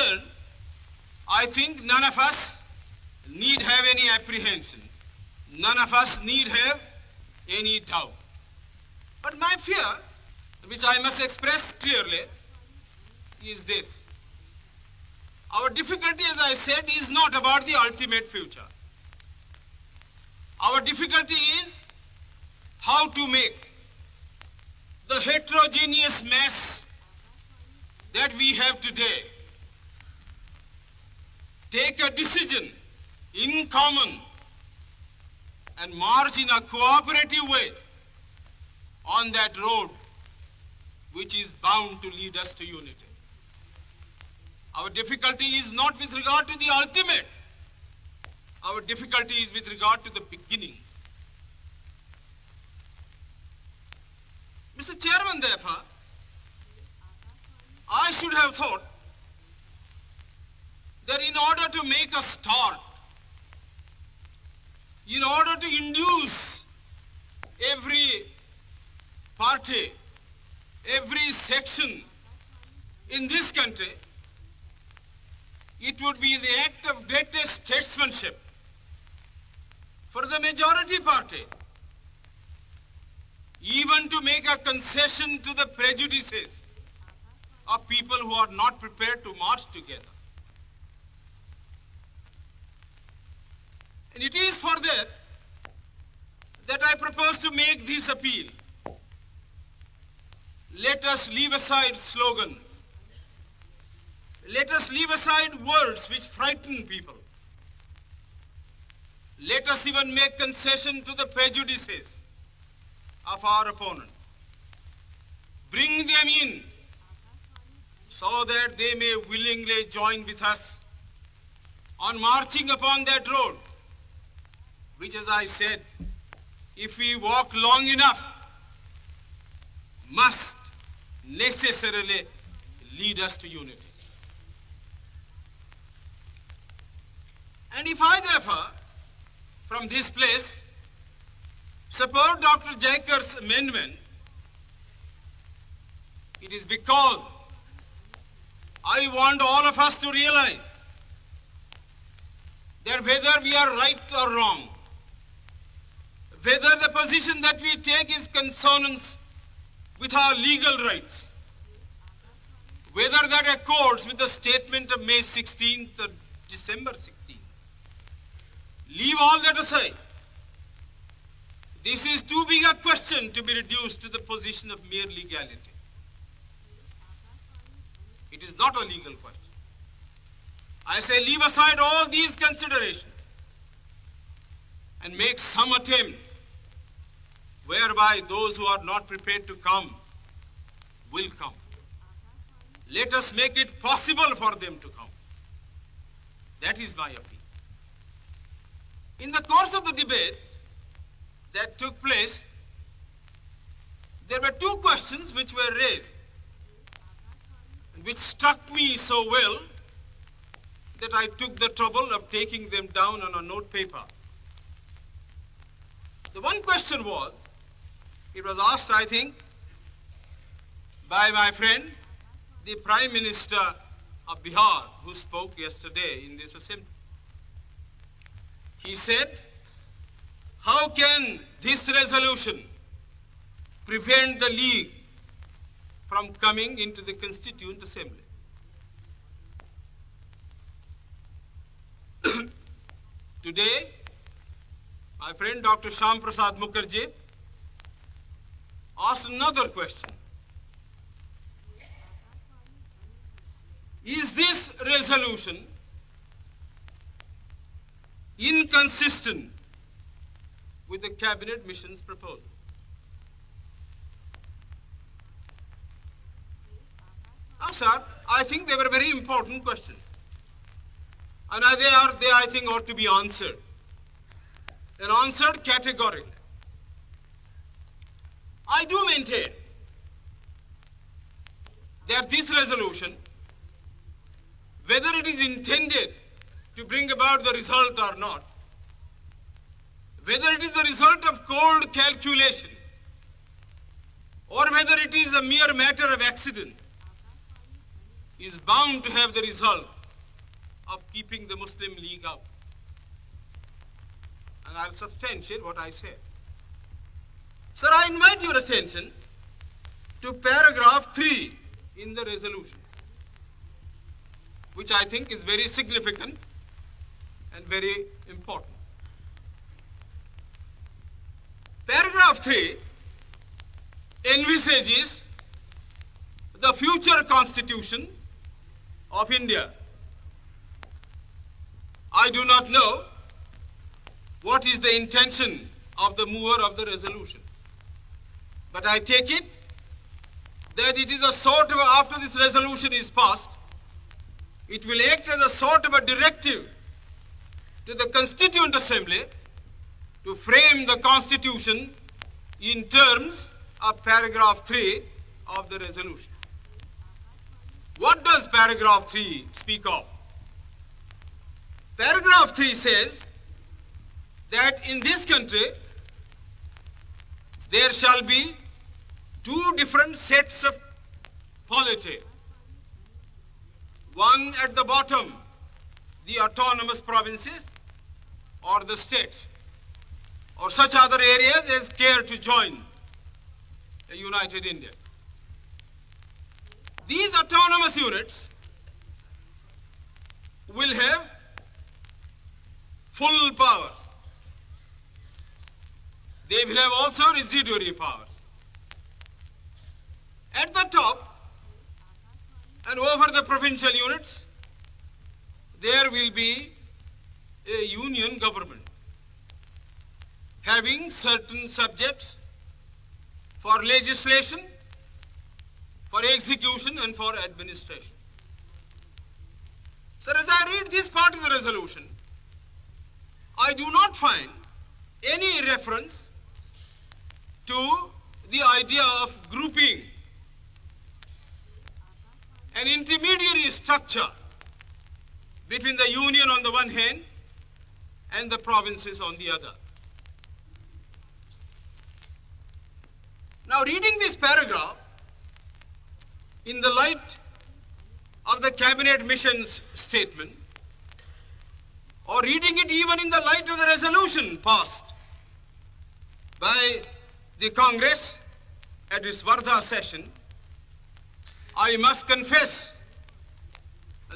concerned, I think none of us need have any apprehensions. None of us need have any doubt. But my fear, which I must express clearly, is this. Our difficulty, as I said, is not about the ultimate future. Our difficulty is how to make the heterogeneous mass that we have today take a decision in common and march in a cooperative way on that road which is bound to lead us to unity. Our difficulty is not with regard to the ultimate. Our difficulty is with regard to the beginning. Mr. Chairman, therefore, I should have thought that in order to make a start, in order to induce every party, every section in this country, it would be the act of greatest statesmanship for the majority party even to make a concession to the prejudices of people who are not prepared to march together. And it is for that I propose to make this appeal. Let us leave aside slogans. Let us leave aside words which frighten people. Let us even make concession to the prejudices of our opponents. Bring them in so that they may willingly join with us on marching upon that road, which, as I said, if we walk long enough, must necessarily lead us to unity. And if I, therefore, from this place, support Dr. Jaikar's amendment, it is because I want all of us to realize that whether we are right or wrong, whether the position that we take is consonance with our legal rights, whether that accords with the statement of May 16th or December 16th, leave all that aside. This is too big a question to be reduced to the position of mere legality. It is not a legal question. I say leave aside all these considerations and make some attempt whereby those who are not prepared to come will come. Let us make it possible for them to come. That is my appeal. In the course of the debate that took place, there were two questions which were raised, and which struck me so well that I took the trouble of taking them down on a note paper. The one question was, it was asked, I think, by my friend, the Prime Minister of Bihar, who spoke yesterday in this assembly. He said, how can this resolution prevent the League from coming into the Constituent Assembly? Today, my friend Dr. Shyam Prasad Mukherjee asked another question. Is this resolution inconsistent with the Cabinet Mission's proposal? Now, sir, I think they were very important questions. And they, I think, ought to be answered. And answered categorically. I do maintain that this resolution, whether it is intended to bring about the result or not, whether it is the result of cold calculation, or whether it is a mere matter of accident, is bound to have the result of keeping the Muslim League out. And I'll substantiate what I said. Sir, I invite your attention to paragraph 3 in the resolution, which I think is very significant and very important. Paragraph 3 envisages the future constitution of India. I do not know what is the intention of the mover of the resolution, but I take it that it is a sort of, after this resolution is passed, it will act as a sort of a directive to the Constituent Assembly to frame the Constitution in terms of paragraph 3 of the resolution. What does paragraph 3 speak of? Paragraph 3 says that in this country there shall be two different sets of polity. One at the bottom, the autonomous provinces or the states, or such other areas as care to join a united India. These autonomous units will have full powers. They will have also residuary powers. At the top and over the provincial units, there will be a union government having certain subjects for legislation, for execution, and for administration. Sir, as I read this part of the resolution, I do not find any reference to the idea of grouping an intermediary structure between the union on the one hand and the provinces on the other. Now, reading this paragraph in the light of the cabinet mission's statement, or reading it even in the light of the resolution passed by the Congress at its Wardha session, I must confess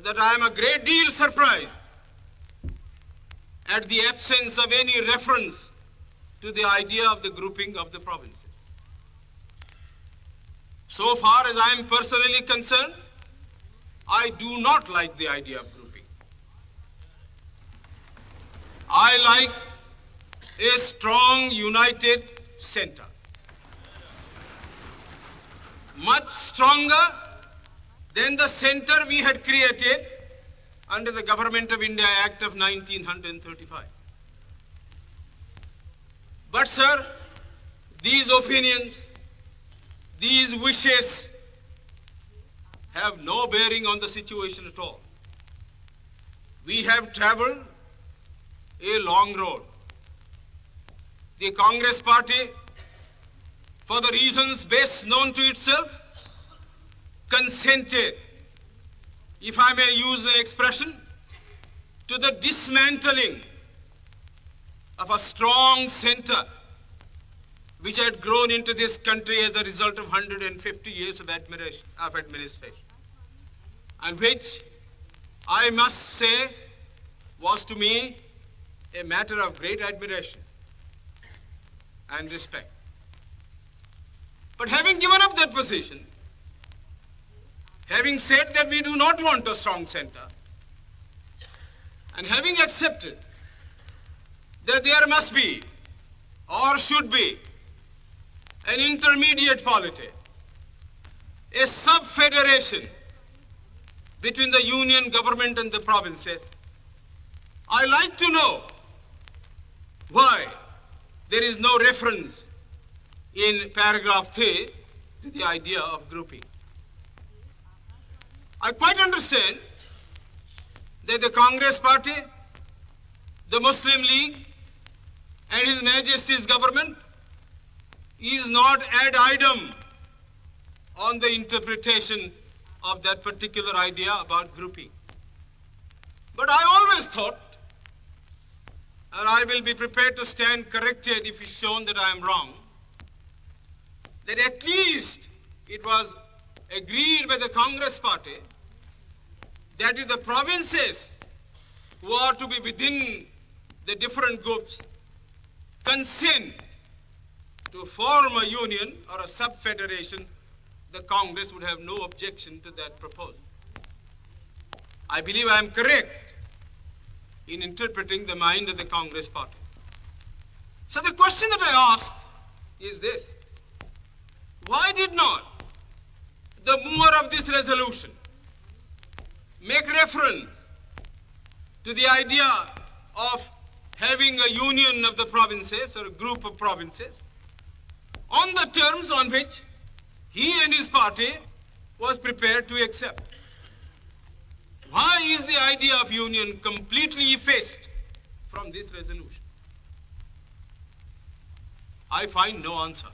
that I am a great deal surprised at the absence of any reference to the idea of the grouping of the provinces. So far as I am personally concerned, I do not like the idea of grouping. I like a strong, united center, much stronger than the center we had created under the Government of India Act of 1935. But sir, these opinions, these wishes have no bearing on the situation at all. We have traveled a long road. The Congress party, for the reasons best known to itself, consented, if I may use the expression, to the dismantling of a strong center which had grown into this country as a result of 150 years of administration, and which I must say was to me a matter of great admiration and respect. But having given up that position, having said that we do not want a strong center, and having accepted that there must be or should be an intermediate polity, a sub-federation between the union government and the provinces, I like to know why there is no reference in paragraph 3 to the idea of grouping. I quite understand that the Congress party, the Muslim League, and His Majesty's government is not ad idem on the interpretation of that particular idea about grouping. But I always thought, and I will be prepared to stand corrected if it's shown that I am wrong, that at least it was agreed by the Congress party that is the provinces who are to be within the different groups consent to form a union or a sub-federation, the Congress would have no objection to that proposal. I believe I am correct in interpreting the mind of the Congress party. So the question that I ask is this: why did not the mover of this resolution make reference to the idea of having a union of the provinces or a group of provinces on the terms on which he and his party was prepared to accept? Why is the idea of union completely effaced from this resolution? I find no answer.